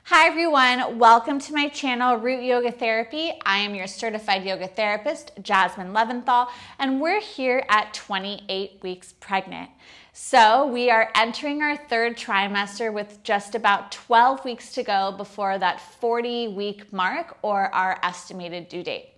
Hi everyone, welcome to my channel, Root Yoga Therapy. I am your certified yoga therapist, Jasmine Leventhal, and we're here at 28 weeks pregnant. So we are entering our third trimester with just about 12 weeks to go before that 40-week mark or our estimated due date.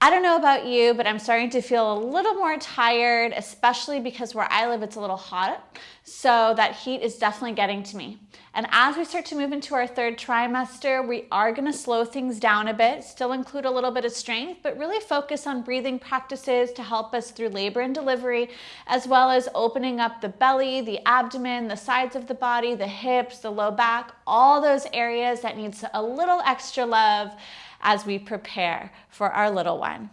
I don't know about you, but I'm starting to feel a little more tired, especially because where I live, it's a little hot. So that heat is definitely getting to me. And as we start to move into our third trimester, we are going to slow things down a bit, still include a little bit of strength, but really focus on breathing practices to help us through labor and delivery, as well as opening up the belly, the abdomen, the sides of the body, the hips, the low back, all those areas that needs a little extra love as we prepare for our little one.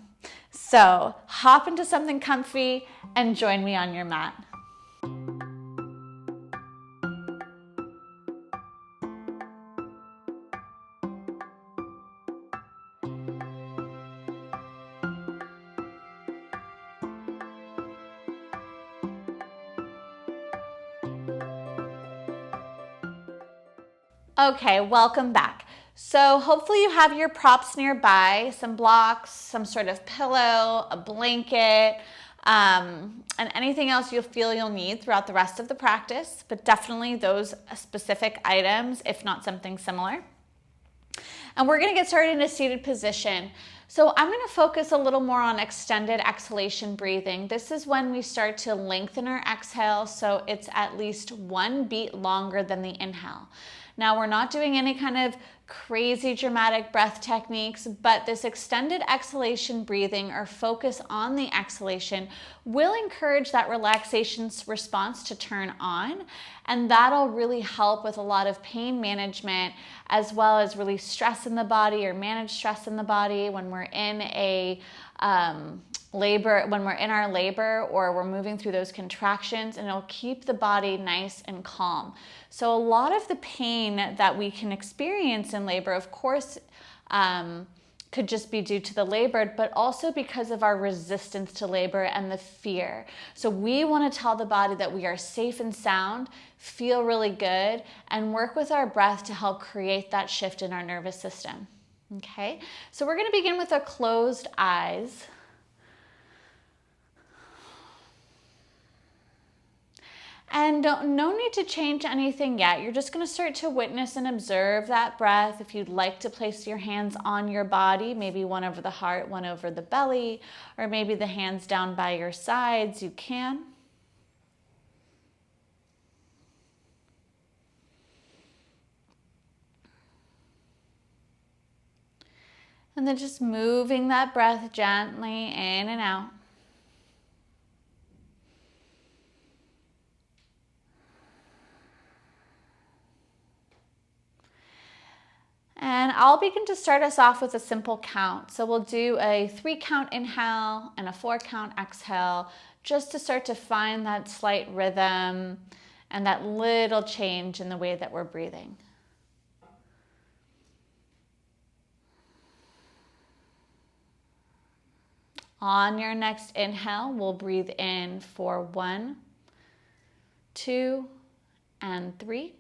So hop into something comfy and join me on your mat. Okay, welcome back. So hopefully you have your props nearby, some blocks, some sort of pillow, a blanket, and anything else you'll feel you'll need throughout the rest of the practice, but definitely those specific items, if not something similar. And we're gonna get started in a seated position. So I'm gonna focus a little more on extended exhalation breathing. This is when we start to lengthen our exhale so it's at least 1 beat longer than the inhale. Now we're not doing any kind of crazy dramatic breath techniques, but this extended exhalation breathing or focus on the exhalation will encourage that relaxation response to turn on, and that'll really help with a lot of pain management as well as release stress in the body or manage stress in the body when we're in a when we're in our labor or we're moving through those contractions, and it'll keep the body nice and calm. So a lot of the pain that we can experience in labor, of course, could just be due to the labor, but also because of our resistance to labor and the fear. So we want to tell the body that we are safe and sound, feel really good, and work with our breath to help create that shift in our nervous system. Okay, so we're going to begin with our closed eyes. And no need to change anything yet. You're just going to start to witness and observe that breath. If you'd like to place your hands on your body, maybe one over the heart, one over the belly, or maybe the hands down by your sides, you can. And then just moving that breath gently in and out. And I'll begin to start us off with a simple count. So we'll do a 3-count inhale and a 4-count exhale, just to start to find that slight rhythm and that little change in the way that we're breathing. On your next inhale, we'll breathe in for 1, 2, and 3.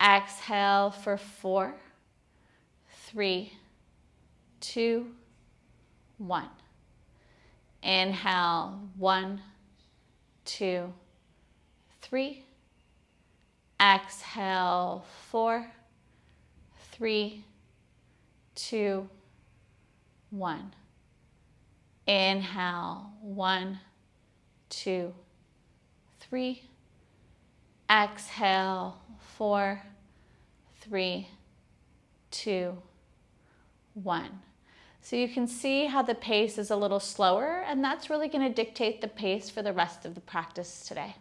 Exhale for 4, 3, 2, 1. Inhale, 1, 2, 3. Exhale, 4, 3, 2, 1. Inhale, 1, 2, 3. Exhale, 4, 3, 2, 1. So you can see how the pace is a little slower, and that's really going to dictate the pace for the rest of the practice today.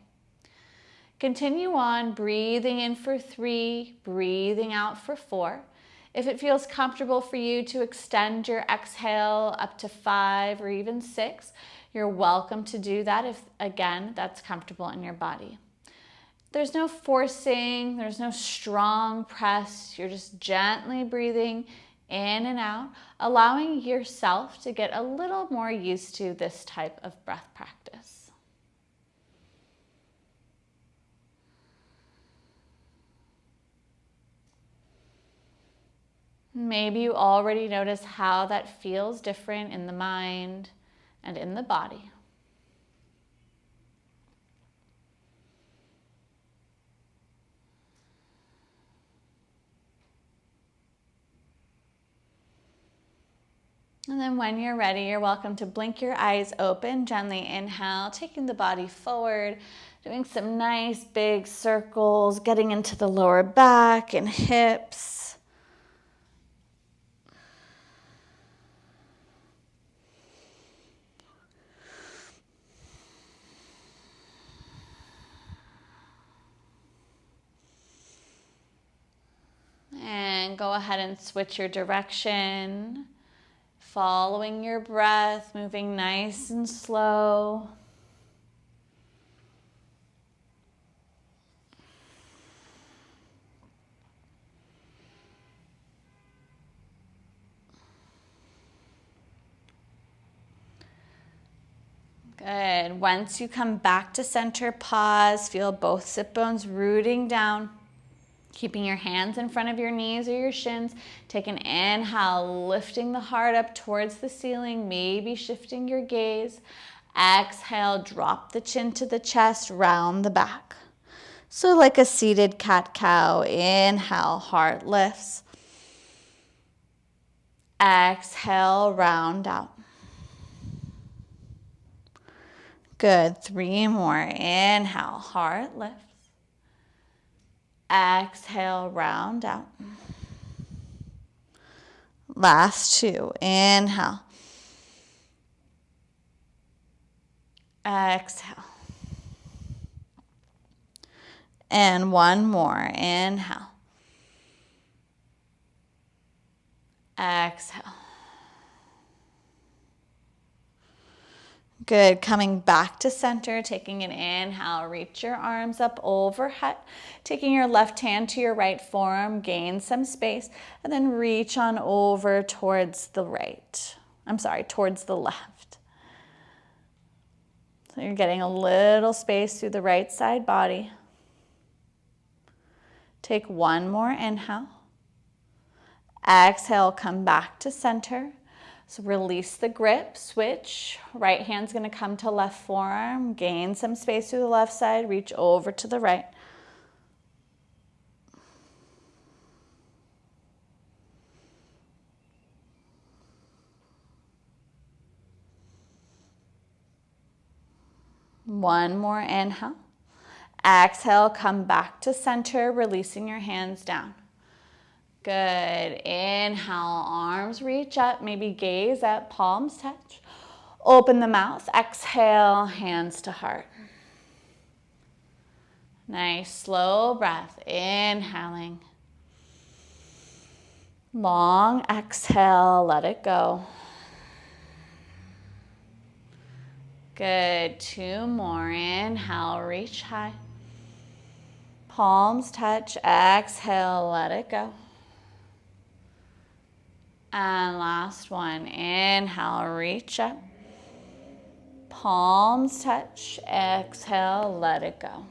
Continue on, breathing in for 3, breathing out for 4. If it feels comfortable for you to extend your exhale up to 5 or even 6, you're welcome to do that if, again, that's comfortable in your body. There's no forcing, there's no strong press. You're just gently breathing in and out, allowing yourself to get a little more used to this type of breath practice. Maybe you already notice how that feels different in the mind and in the body. And then when you're ready, you're welcome to blink your eyes open, gently inhale, taking the body forward, doing some nice big circles, getting into the lower back and hips. And go ahead and switch your direction, following your breath, moving nice and slow. Good. Once you come back to center, pause, feel both sit bones rooting down. Keeping your hands in front of your knees or your shins. Take an inhale, lifting the heart up towards the ceiling, maybe shifting your gaze. Exhale, drop the chin to the chest, round the back. So like a seated cat-cow, inhale, heart lifts. Exhale, round out. Good, 3 more. Inhale, heart lifts. Exhale, round out. Last 2. Inhale. Exhale. And 1 more. Inhale. Exhale. Good. Coming back to center, taking an inhale, reach your arms up overhead, taking your left hand to your right forearm, gain some space, and then reach on over towards the towards the left. So you're getting a little space through the right side body. Take 1 more inhale. Exhale, come back to center. So release the grip, switch. Right hand's gonna come to left forearm, gain some space through the left side, reach over to the right. One more inhale. Exhale, come back to center, releasing your hands down. Good. Inhale, arms reach up, maybe gaze up, palms touch. Open the mouth, exhale, hands to heart. Nice, slow breath, inhaling. Long exhale, let it go. Good, 2 more. Inhale, reach high. Palms touch, exhale, let it go. And last one, inhale, reach up. Palms touch, exhale, let it go.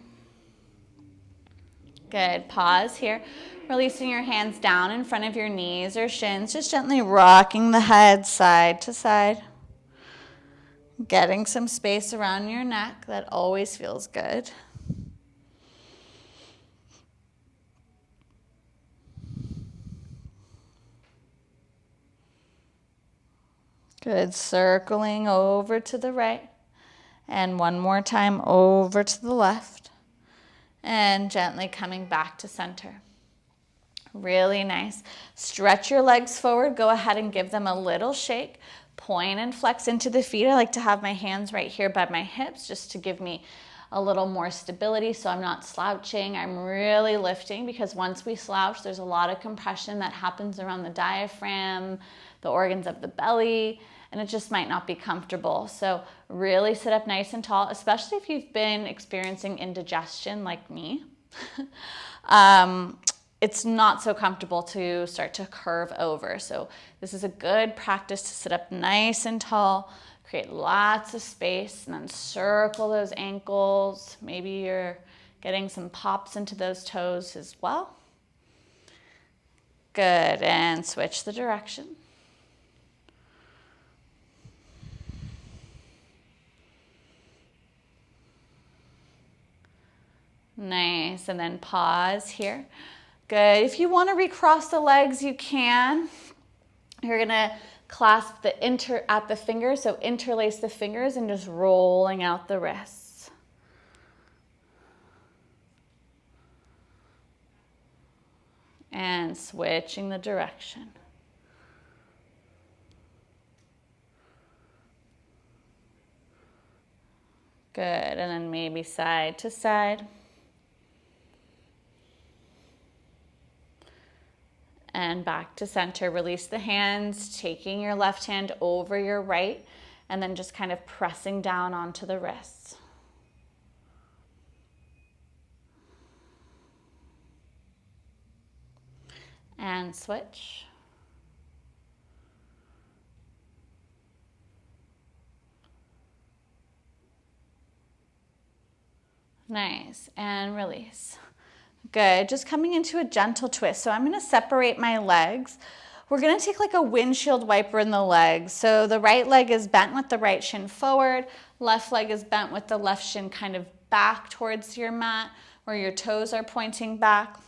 Good, pause here. Releasing your hands down in front of your knees or shins, just gently rocking the head side to side. Getting some space around your neck, that always feels good. Good, circling over to the right. And 1 more time over to the left. And gently coming back to center. Really nice. Stretch your legs forward. Go ahead and give them a little shake. Point and flex into the feet. I like to have my hands right here by my hips just to give me a little more stability so I'm not slouching. I'm really lifting because once we slouch, there's a lot of compression that happens around the diaphragm, the organs of the belly, and it just might not be comfortable. So really sit up nice and tall, especially if you've been experiencing indigestion like me. It's not so comfortable to start to curve over. So this is a good practice to sit up nice and tall, create lots of space, and then circle those ankles. Maybe you're getting some pops into those toes as well. Good, and switch the direction. Nice, and then pause here. Good, if you want to recross the legs, you can. You're gonna clasp at the fingers, so interlace the fingers and just rolling out the wrists. And switching the direction. Good, and then maybe side to side. And back to center. Release the hands, taking your left hand over your right, and then just kind of pressing down onto the wrists. And switch. Nice, and release. Good, just coming into a gentle twist. So I'm gonna separate my legs. We're gonna take like a windshield wiper in the legs. So the right leg is bent with the right shin forward, left leg is bent with the left shin kind of back towards your mat, where your toes are pointing back.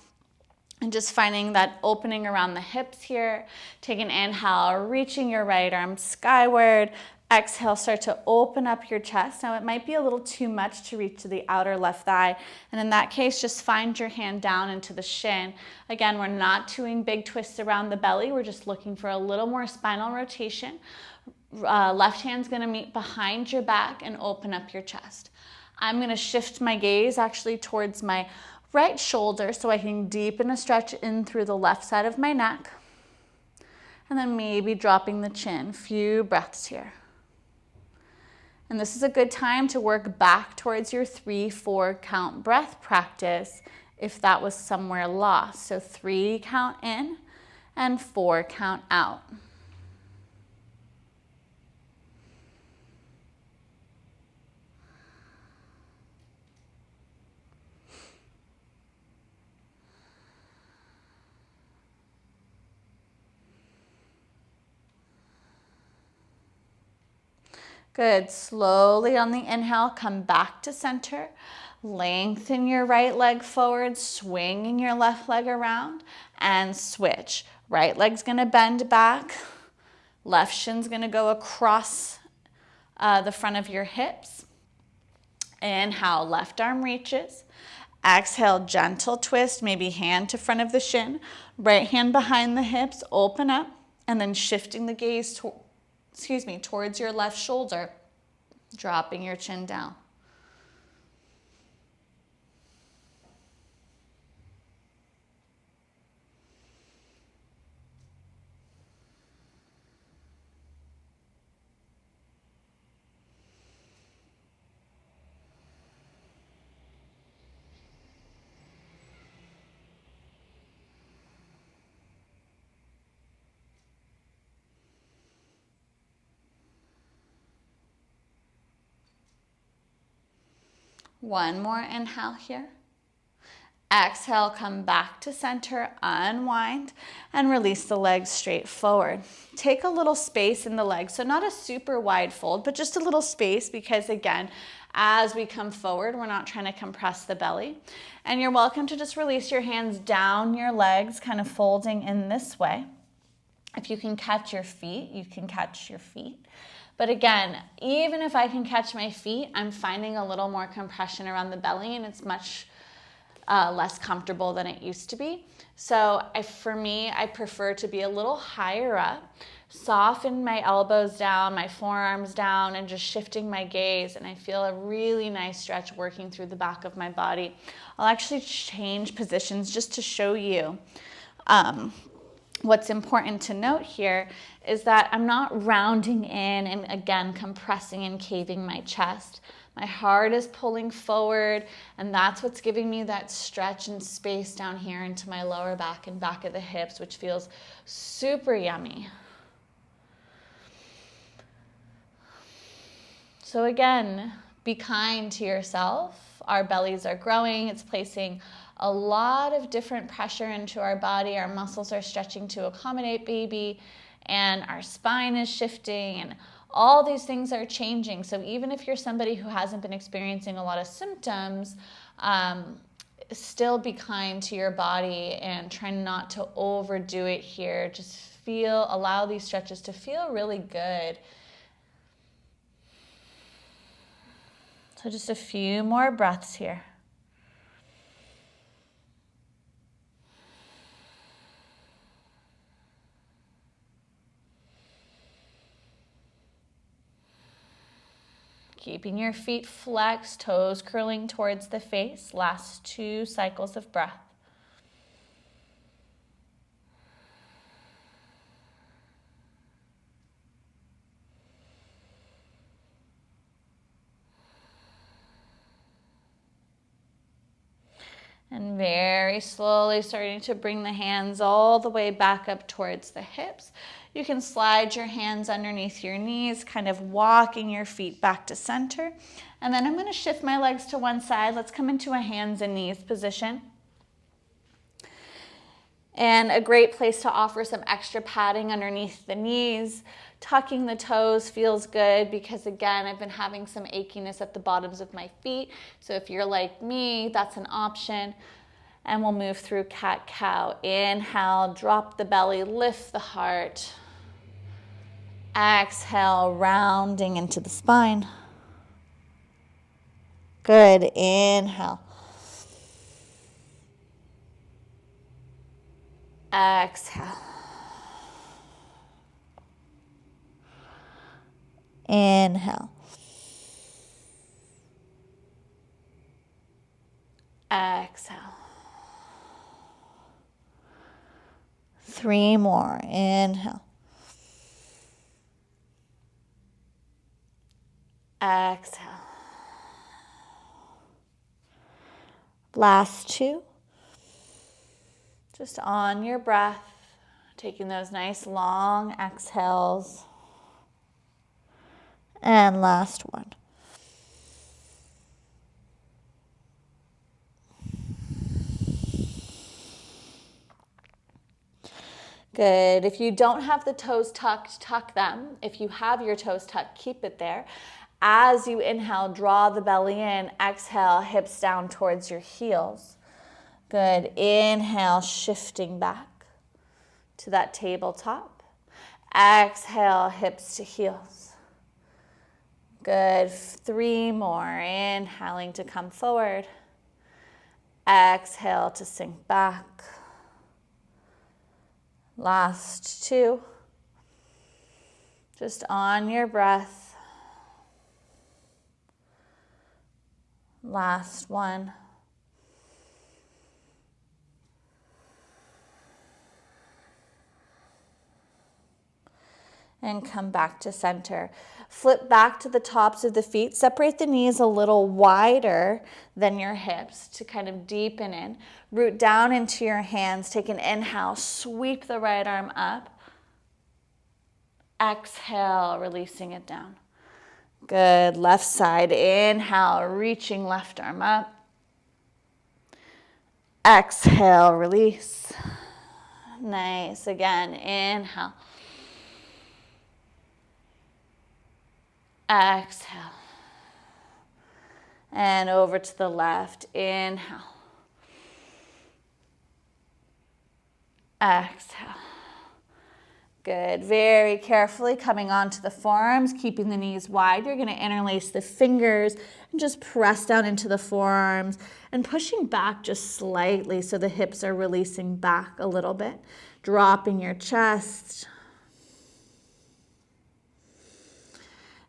And just finding that opening around the hips here. Take an inhale, reaching your right arm skyward. Exhale, start to open up your chest. Now it might be a little too much to reach to the outer left thigh. And in that case, just find your hand down into the shin. Again, we're not doing big twists around the belly. We're just looking for a little more spinal rotation. Left hand's gonna meet behind your back and open up your chest. I'm gonna shift my gaze actually towards my right shoulder so I can deepen a stretch in through the left side of my neck. And then maybe dropping the chin. Few breaths here. And this is a good time to work back towards your 3-4 count breath practice if that was somewhere lost. So 3 count in and 4 count out. Good, slowly on the inhale, come back to center. Lengthen your right leg forward, swinging your left leg around, and switch. Right leg's gonna bend back. Left shin's gonna go across the front of your hips. Inhale, left arm reaches. Exhale, gentle twist, maybe hand to front of the shin. Right hand behind the hips, open up, and then shifting the gaze towards your left shoulder, dropping your chin down. One more inhale here. Exhale, come back to center, unwind, and release the legs straight forward. Take a little space in the legs, so not a super wide fold, but just a little space because again, as we come forward, we're not trying to compress the belly. And you're welcome to just release your hands down your legs, kind of folding in this way. If you can catch your feet, you can catch your feet. But again, even if I can catch my feet, I'm finding a little more compression around the belly and it's much less comfortable than it used to be. So for me, I prefer to be a little higher up, soften my elbows down, my forearms down, and just shifting my gaze. And I feel a really nice stretch working through the back of my body. I'll actually change positions just to show you. What's important to note here is that I'm not rounding in and again compressing and caving my chest. My heart is pulling forward, and that's what's giving me that stretch and space down here into my lower back and back of the hips, which feels super yummy. So again, be kind to yourself. Our bellies are growing. It's placing a lot of different pressure into our body. Our muscles are stretching to accommodate baby, and our spine is shifting, and all these things are changing. So even if you're somebody who hasn't been experiencing a lot of symptoms, still be kind to your body and try not to overdo it here. Just allow these stretches to feel really good. So just a few more breaths here. Keeping your feet flexed, toes curling towards the face. Last 2 cycles of breath. And very slowly starting to bring the hands all the way back up towards the hips. You can slide your hands underneath your knees, kind of walking your feet back to center. And then I'm going to shift my legs to one side. Let's come into a hands and knees position. And a great place to offer some extra padding underneath the knees. Tucking the toes feels good because, again, I've been having some achiness at the bottoms of my feet. So if you're like me, that's an option. And we'll move through cat-cow. Inhale, drop the belly, lift the heart. Exhale, rounding into the spine. Good. Inhale. Exhale. Inhale. Exhale. 3 more. Inhale. Exhale. Last 2. Just on your breath, taking those nice long exhales. And last one. Good. If you don't have the toes tucked, tuck them. If you have your toes tucked, keep it there. As you inhale, draw the belly in. Exhale, hips down towards your heels. Good. Inhale, shifting back to that tabletop. Exhale, hips to heels. Good. 3 more. Inhaling to come forward. Exhale to sink back. Last 2. Just on your breath. Last 1. And come back to center. Flip back to the tops of the feet. Separate the knees a little wider than your hips to kind of deepen in. Root down into your hands. Take an inhale. Sweep the right arm up. Exhale, releasing it down. Good. Left side. Inhale, reaching left arm up. Exhale, release. Nice. Again, inhale. Exhale. And over to the left. Inhale. Exhale. Good. Very carefully coming onto the forearms, keeping the knees wide. You're going to interlace the fingers and just press down into the forearms and pushing back just slightly so the hips are releasing back a little bit. Dropping your chest.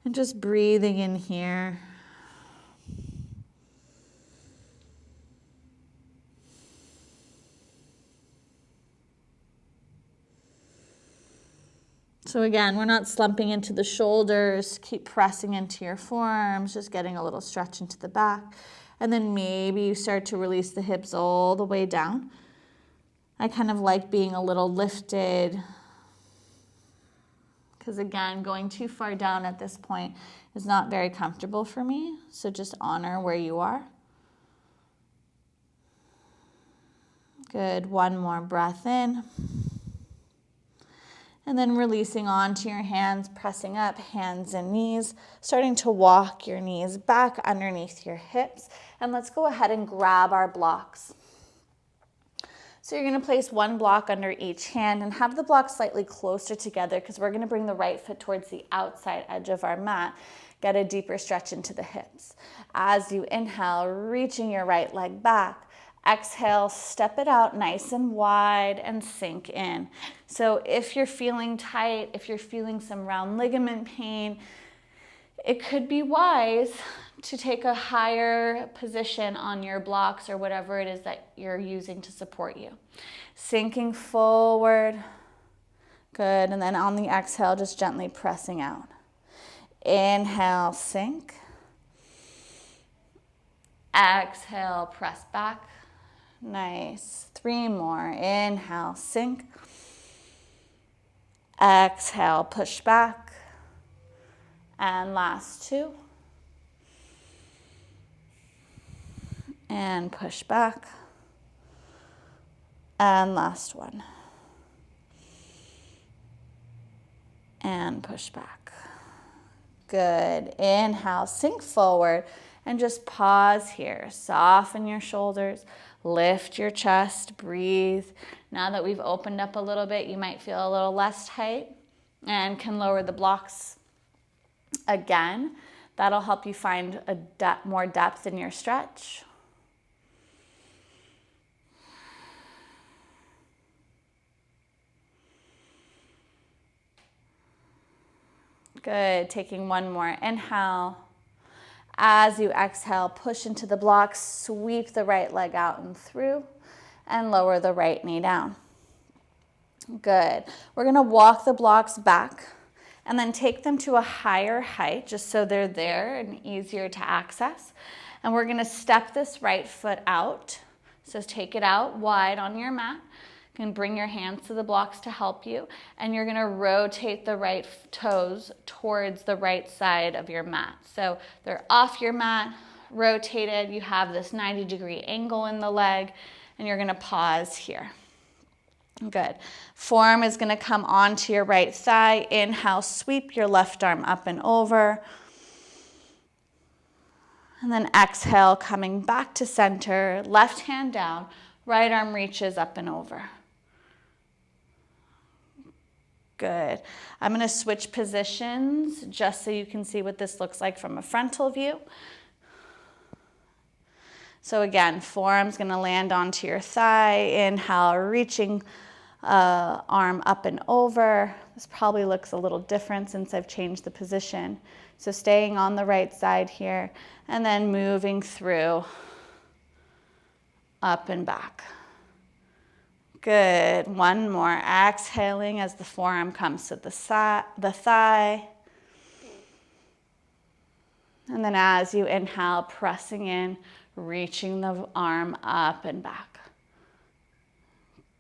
And just breathing in here. So again, we're not slumping into the shoulders. Keep pressing into your forearms, just getting a little stretch into the back. And then maybe you start to release the hips all the way down. I kind of like being a little lifted. Because again, going too far down at this point is not very comfortable for me. So just honor where you are. Good, one more breath in. And then releasing onto your hands, pressing up, hands and knees, starting to walk your knees back underneath your hips. And let's go ahead and grab our blocks. So you're going to place one block under each hand and have the block slightly closer together because we're going to bring the right foot towards the outside edge of our mat. Get a deeper stretch into the hips. As you inhale, reaching your right leg back. Exhale, step it out nice and wide and sink in. So if you're feeling tight, if you're feeling some round ligament pain, it could be wise to take a higher position on your blocks or whatever it is that you're using to support you. Sinking forward. Good. And then on the exhale, just gently pressing out. Inhale, sink. Exhale, press back. Nice. 3 more. Inhale, sink. Exhale, push back. And last 2. And push back. And last 1. And push back. Good. Inhale, sink forward. And just pause here. Soften your shoulders. Lift your chest, breathe. Now that we've opened up a little bit, you might feel a little less tight and can lower the blocks again. That'll help you find more depth in your stretch. Good. Taking one more inhale. As you exhale, push into the blocks, sweep the right leg out and through, and lower the right knee down. Good. We're going to walk the blocks back and then take them to a higher height just so they're there and easier to access. And we're going to step this right foot out. So take it out wide on your mat. You can bring your hands to the blocks to help you. And you're going to rotate the right toes towards the right side of your mat. So they're off your mat, rotated. You have this 90-degree angle in the leg. And you're going to pause here. Good. Forearm is going to come onto your right thigh. Inhale, sweep your left arm up and over. And then exhale, coming back to center. Left hand down. Right arm reaches up and over. Good. I'm going to switch positions just so you can see what this looks like from a frontal view. So again, forearm's going to land onto your thigh. Inhale, reaching arm up and over. This probably looks a little different since I've changed the position. So staying on the right side here and then moving through up and back. Good. One more. Exhaling as the forearm comes to the thigh. And then as you inhale, pressing in, reaching the arm up and back.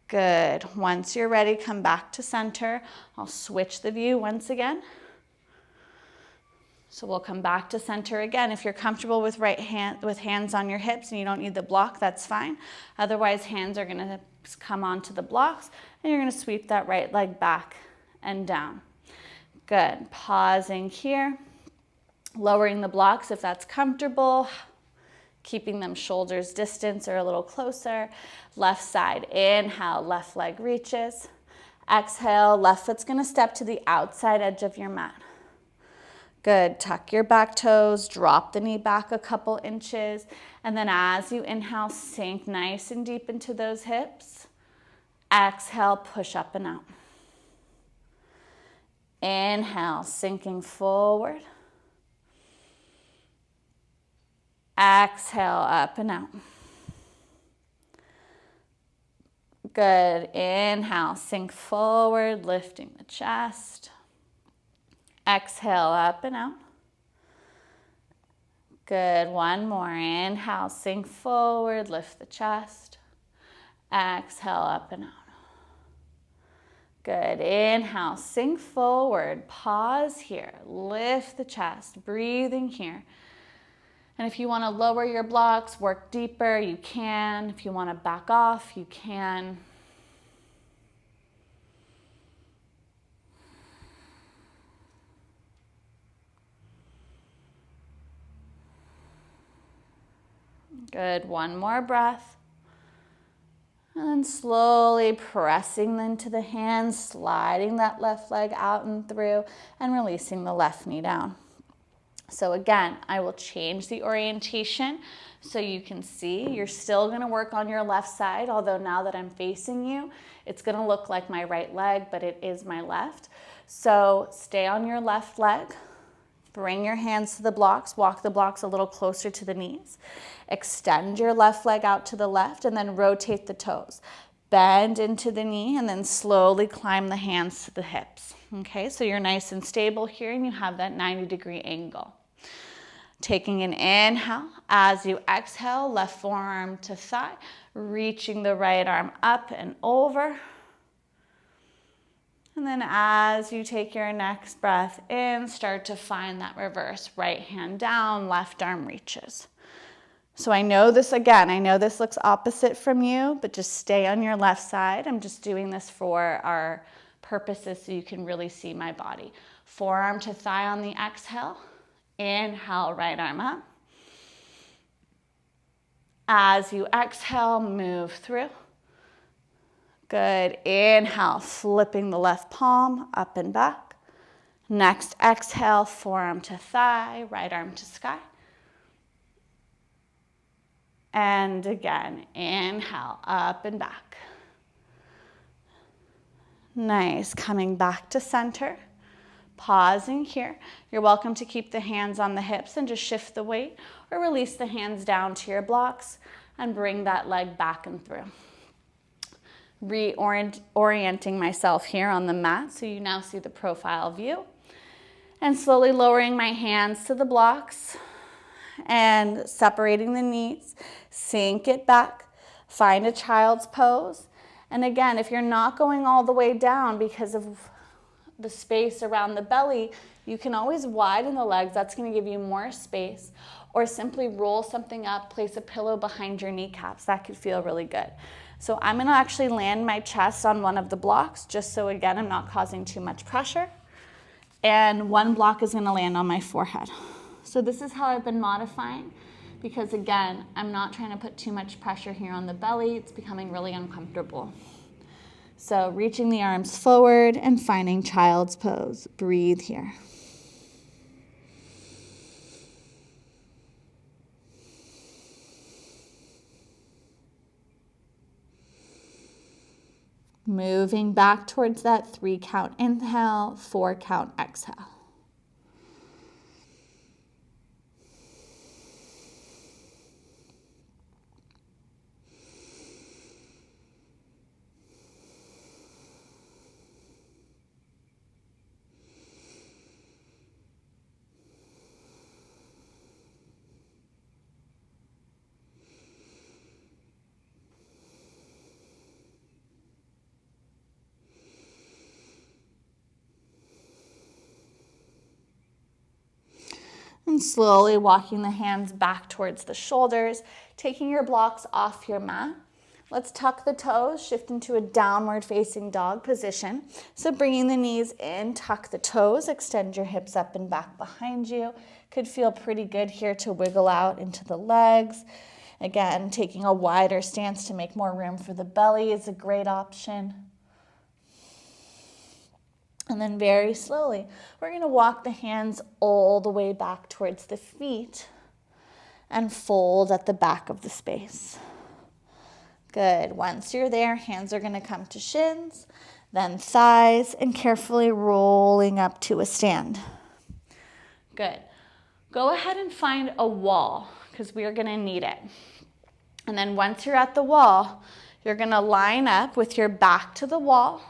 Good. Once you're ready, come back to center. I'll switch the view once again. So we'll come back to center again. If you're comfortable with hands on your hips and you don't need the block, that's fine. Otherwise, hands are going to come onto the blocks and you're going to sweep that right leg back and down. Good. Pausing here. Lowering the blocks if that's comfortable. Keeping them shoulders distance or a little closer. Left side. Inhale, left leg reaches. Exhale, left foot's going to step to the outside edge of your mat. Good. Tuck your back toes, drop the knee back a couple inches, and then as you inhale, sink nice and deep into those hips. Exhale, push up and out. Inhale, sinking forward. Exhale, up and out. Good. Inhale, sink forward, lifting the chest. Exhale, up and out. Good. One more. Inhale, sink forward, lift the chest. Exhale, up and out. Good. Inhale, sink forward, pause here, lift the chest, breathing here. And if you want to lower your blocks, work deeper, you can. If you want to back off, you can. Good, one more breath. And then slowly pressing into the hands, sliding that left leg out and through, and releasing the left knee down. So again, I will change the orientation so you can see. You're still gonna work on your left side, although now that I'm facing you, it's gonna look like my right leg, but it is my left. So stay on your left leg. Bring your hands to the blocks, walk the blocks a little closer to the knees. Extend your left leg out to the left and then rotate the toes. Bend into the knee and then slowly climb the hands to the hips. Okay, so you're nice and stable here and you have that 90-degree angle. Taking an inhale, as you exhale, left forearm to thigh, reaching the right arm up and over. And then as you take your next breath in, start to find that reverse. Right hand down, left arm reaches. So I know this looks opposite from you, but just stay on your left side. I'm just doing this for our purposes so you can really see my body. Forearm to thigh on the exhale. Inhale, right arm up. As you exhale, move through. Good, inhale, flipping the left palm up and back. Next exhale, forearm to thigh, right arm to sky. And again, inhale, up and back. Nice, coming back to center. Pausing here. You're welcome to keep the hands on the hips and just shift the weight or release the hands down to your blocks and bring that leg back and through. Reorienting myself here on the mat so you now see the profile view. And slowly lowering my hands to the blocks and separating the knees. Sink it back. Find a child's pose. And again, if you're not going all the way down because of the space around the belly, you can always widen the legs. That's going to give you more space. Or simply roll something up, place a pillow behind your kneecaps. That could feel really good. So I'm going to actually land my chest on one of the blocks, just so again, I'm not causing too much pressure. And one block is going to land on my forehead. So this is how I've been modifying, because again, I'm not trying to put too much pressure here on the belly. It's becoming really uncomfortable. So reaching the arms forward and finding child's pose. Breathe here. Moving back towards that 3-count inhale, 4-count exhale. And slowly walking the hands back towards the shoulders, taking your blocks off your mat. Let's tuck the toes, shift into a downward facing dog position. So bringing the knees in, tuck the toes, extend your hips up and back behind you. Could feel pretty good here to wiggle out into the legs. Again, taking a wider stance to make more room for the belly is a great option. And then very slowly, we're going to walk the hands all the way back towards the feet and fold at the back of the space. Good. Once you're there, hands are going to come to shins, then thighs, and carefully rolling up to a stand. Good. Go ahead and find a wall because we are going to need it. And then once you're at the wall, you're going to line up with your back to the wall.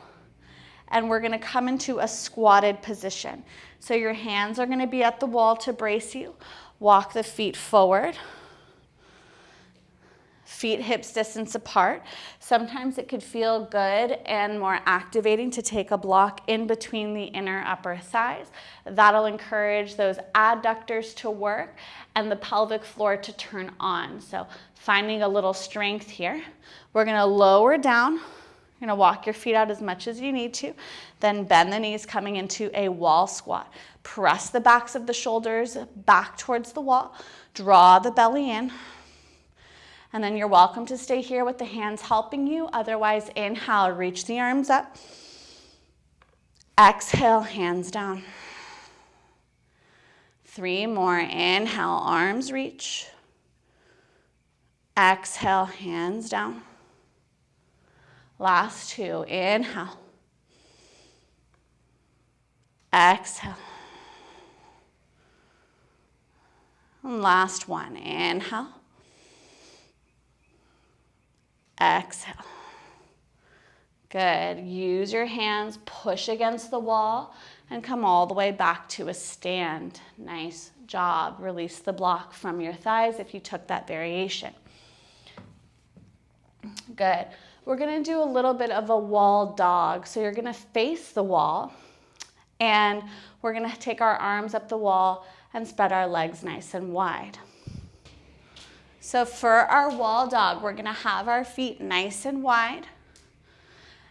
And we're going to come into a squatted position. So your hands are going to be at the wall to brace you. Walk the feet forward. feet hips distance apart. Sometimes it could feel good and more activating to take a block in between the inner upper thighs. That'll encourage those adductors to work and the pelvic floor to turn on. So finding a little strength here. We're gonna lower down. You're gonna walk your feet out as much as you need to, then bend the knees coming into a wall squat. Press the backs of the shoulders back towards the wall, draw the belly in, and then you're welcome to stay here with the hands helping you. Otherwise, inhale, reach the arms up. Exhale, hands down. 3 more, inhale, arms reach. Exhale, hands down. Last 2, inhale. Exhale. And last 1, inhale. Exhale. Good. Use your hands, push against the wall, and come all the way back to a stand. Nice job. Release the block from your thighs if you took that variation. Good. We're going to do a little bit of a wall dog. So you're going to face the wall, and we're going to take our arms up the wall and spread our legs nice and wide. So for our wall dog, we're going to have our feet nice and wide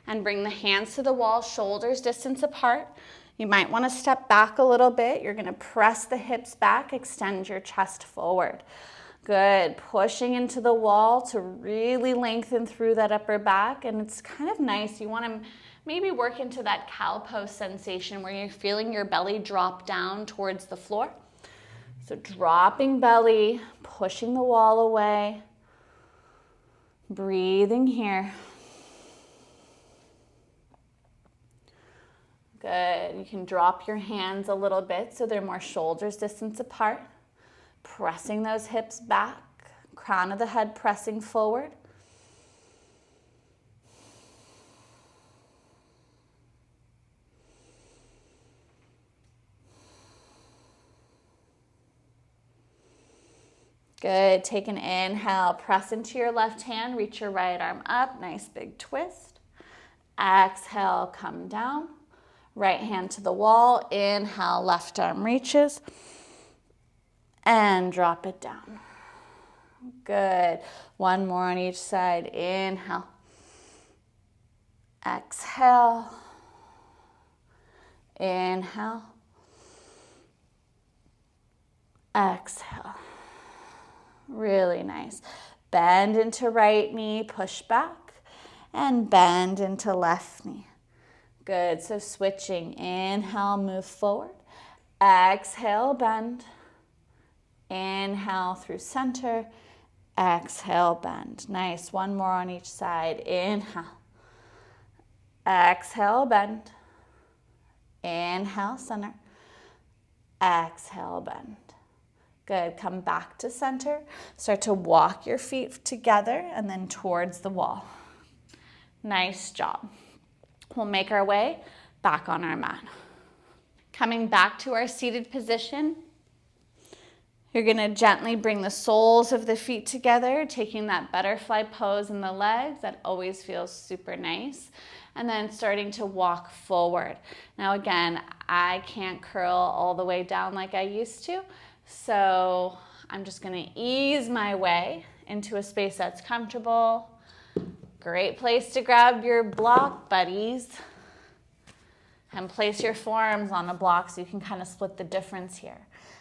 and bring the hands to the wall, shoulders distance apart. You might want to step back a little bit. You're going to press the hips back, extend your chest forward. Good. Pushing into the wall to really lengthen through that upper back. And it's kind of nice. You want to maybe work into that cow pose sensation where you're feeling your belly drop down towards the floor. So dropping belly, pushing the wall away, breathing here. Good. You can drop your hands a little bit so they're more shoulders distance apart. Pressing those hips back, crown of the head pressing forward. Good. Take an inhale, press into your left hand, reach your right arm up, nice big twist. Exhale, come down. Right hand to the wall, inhale, left arm reaches. And drop it down. Good. 1 more on each side. Inhale. Exhale. Inhale. Exhale. Really nice. Bend into right knee, push back, and bend into left knee. Good. So switching. Inhale, move forward. Exhale, bend. Inhale through center, exhale, bend. Nice. 1 more on each side. Inhale. Exhale, bend. Inhale, center. Exhale, bend. Good. Come back to center. Start to walk your feet together and then towards the wall. Nice job. We'll make our way back on our mat. Coming back to our seated position. You're going to gently bring the soles of the feet together, taking that butterfly pose in the legs. That always feels super nice. And then starting to walk forward. Now again, I can't curl all the way down like I used to. So I'm just going to ease my way into a space that's comfortable. Great place to grab your block, buddies. And place your forearms on a block so you can kind of split the difference here.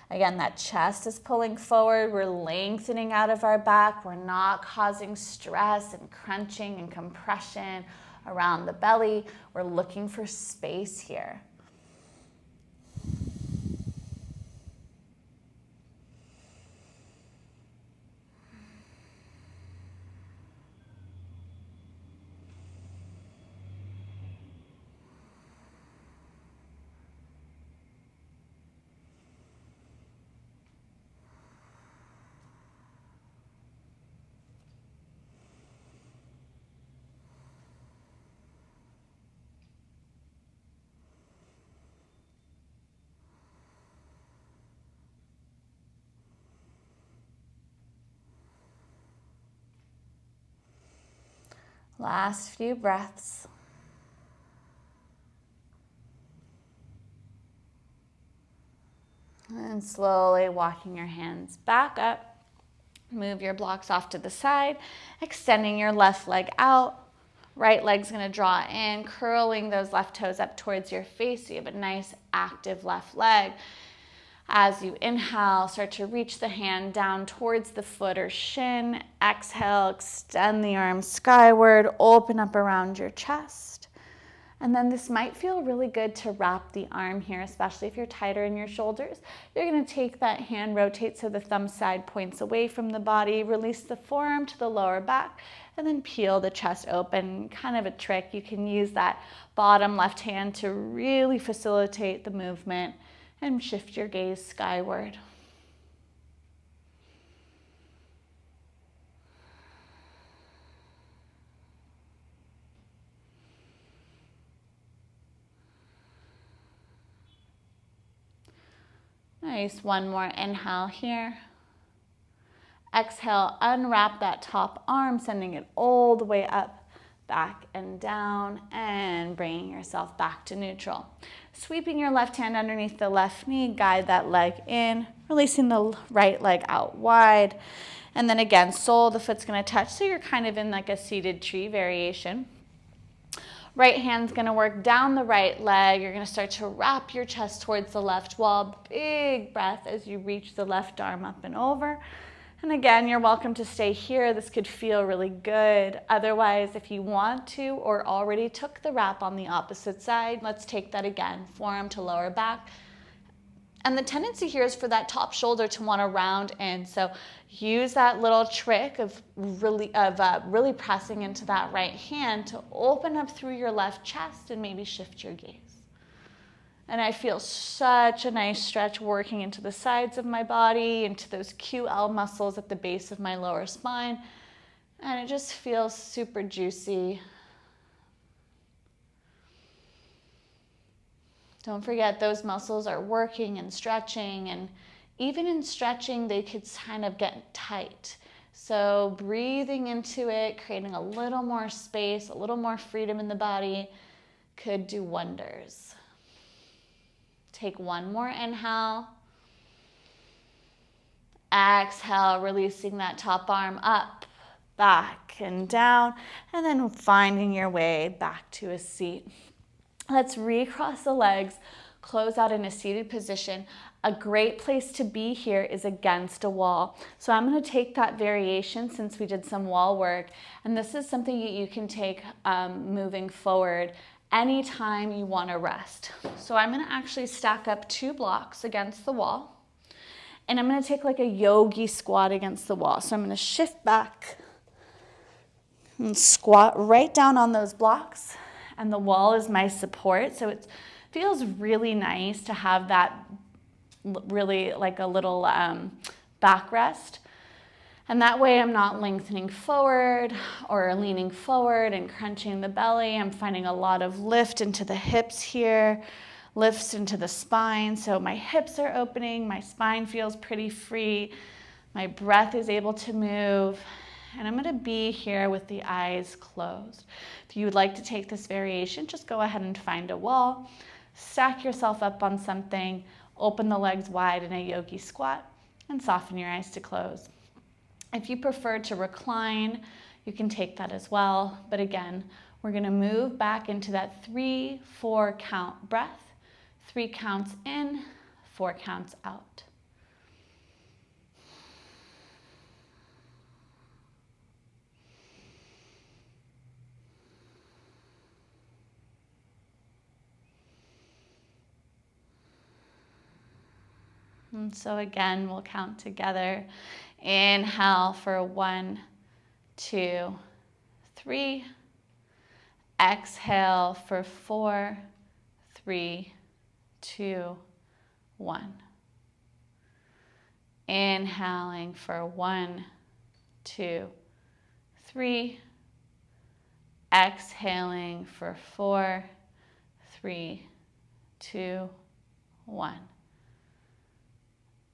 Again, that chest is pulling forward. We're lengthening out of our back. We're not causing stress and crunching and compression around the belly. We're looking for space here. Last few breaths. And slowly walking your hands back up. Move your blocks off to the side, extending your left leg out. Right leg's gonna draw in, curling those left toes up towards your face so you have a nice active left leg. As you inhale, start to reach the hand down towards the foot or shin. Exhale, extend the arms skyward, open up around your chest. And then this might feel really good to wrap the arm here, especially if you're tighter in your shoulders. You're gonna take that hand, rotate so the thumb side points away from the body, release the forearm to the lower back, and then peel the chest open. Kind of a trick. You can use that bottom left hand to really facilitate the movement and shift your gaze skyward. Nice, one more inhale here. Exhale, unwrap that top arm, sending it all the way up, back and down, and bringing yourself back to neutral. Sweeping your left hand underneath the left knee, guide that leg in, releasing the right leg out wide. And then again, sole of the foot's gonna touch, so you're kind of in like a seated tree variation. Right hand's gonna work down the right leg. You're gonna start to wrap your chest towards the left wall. Big breath as you reach the left arm up and over. And again, you're welcome to stay here. This could feel really good. Otherwise, if you want to or already took the wrap on the opposite side, let's take that again. Forearm to lower back. And the tendency here is for that top shoulder to want to round in. So use that little trick of really pressing into that right hand to open up through your left chest and maybe shift your gaze. And I feel such a nice stretch working into the sides of my body, into those QL muscles at the base of my lower spine. And it just feels super juicy. Don't forget, those muscles are working and stretching, and even in stretching, they could kind of get tight. So breathing into it, creating a little more space, a little more freedom in the body could do wonders. Take one more inhale. Exhale, releasing that top arm up, back, and down, and then finding your way back to a seat. Let's recross the legs, close out in a seated position. A great place to be here is against a wall. So I'm going to take that variation since we did some wall work, and this is something you can take moving forward anytime you want to rest. So I'm going to actually stack up 2 blocks against the wall, and I'm going to take like a yogi squat against the wall. So I'm going to shift back and squat right down on those blocks. And the wall is my support, so it feels really nice to have that really like a little backrest. And that way I'm not lengthening forward or leaning forward and crunching the belly. I'm finding a lot of lift into the hips here, lifts into the spine. So my hips are opening, my spine feels pretty free, my breath is able to move. And I'm going to be here with the eyes closed. If you would like to take this variation, just go ahead and find a wall, stack yourself up on something, open the legs wide in a yogi squat, and soften your eyes to close. If you prefer to recline, you can take that as well. But again, we're going to move back into that 3-4 count breath. 3 counts in, 4 counts out. And so again, we'll count together. Inhale for 1, 2, 3. Exhale for 4, 3, 2, 1. Inhaling for 1, 2, 3. Exhaling for 4, 3, 2, 1.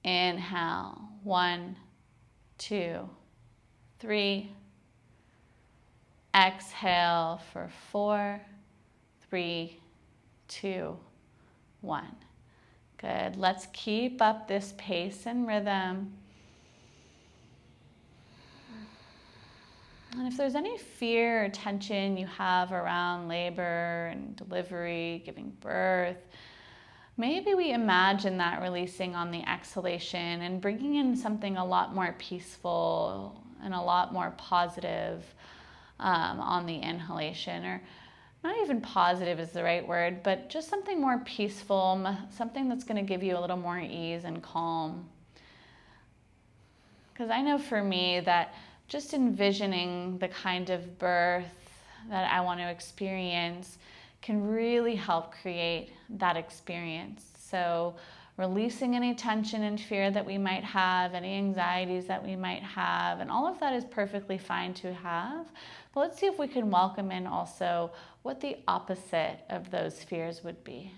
Inhale, 1, 2, 3. exhale for 4, 3, 2, 1. Good. Let's keep up this pace and rhythm. And if there's any fear or tension you have around labor and delivery, giving birth, maybe we imagine that releasing on the exhalation and bringing in something a lot more peaceful and a lot more positive on the inhalation. Or not even positive is the right word, but just something more peaceful, something that's going to give you a little more ease and calm. Because I know for me that just envisioning the kind of birth that I want to experience can really help create that experience. So releasing any tension and fear that we might have, any anxieties that we might have, and all of that is perfectly fine to have. But let's see if we can welcome in also what the opposite of those fears would be.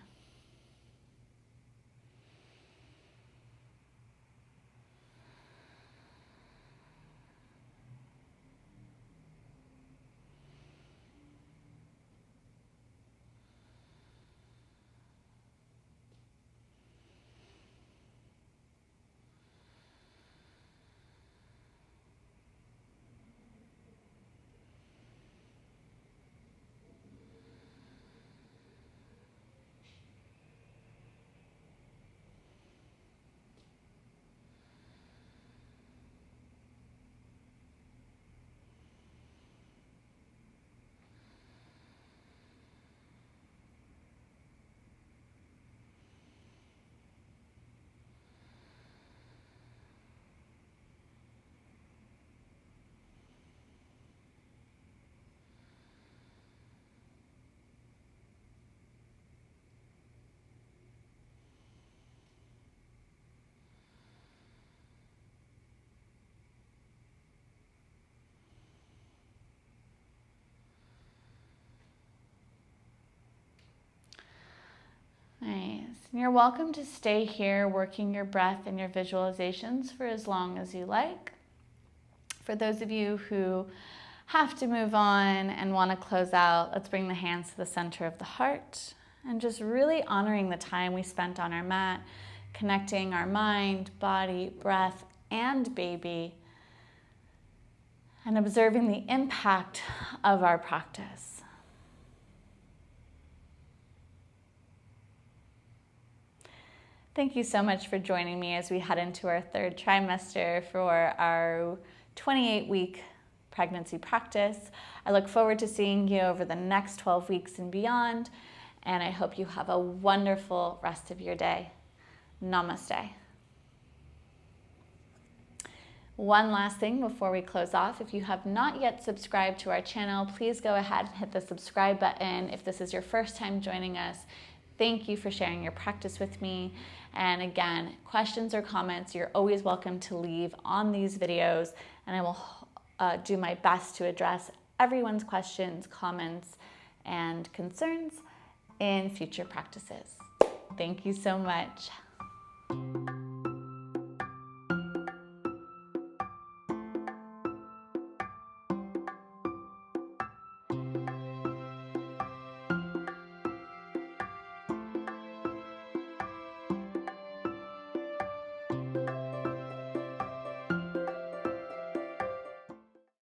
Nice. And you're welcome to stay here working your breath and your visualizations for as long as you like. For those of you who have to move on and want to close out, let's bring the hands to the center of the heart and just really honoring the time we spent on our mat, connecting our mind, body, breath, and baby, and observing the impact of our practice. Thank you so much for joining me as we head into our 3rd trimester for our 28-week pregnancy practice. I look forward to seeing you over the next 12 weeks and beyond, and I hope you have a wonderful rest of your day. Namaste. One last thing before we close off, if you have not yet subscribed to our channel, please go ahead and hit the subscribe button. If this is your first time joining us, thank you for sharing your practice with me. And again, questions or comments, you're always welcome to leave on these videos, and I will do my best to address everyone's questions, comments, and concerns in future practices. Thank you so much.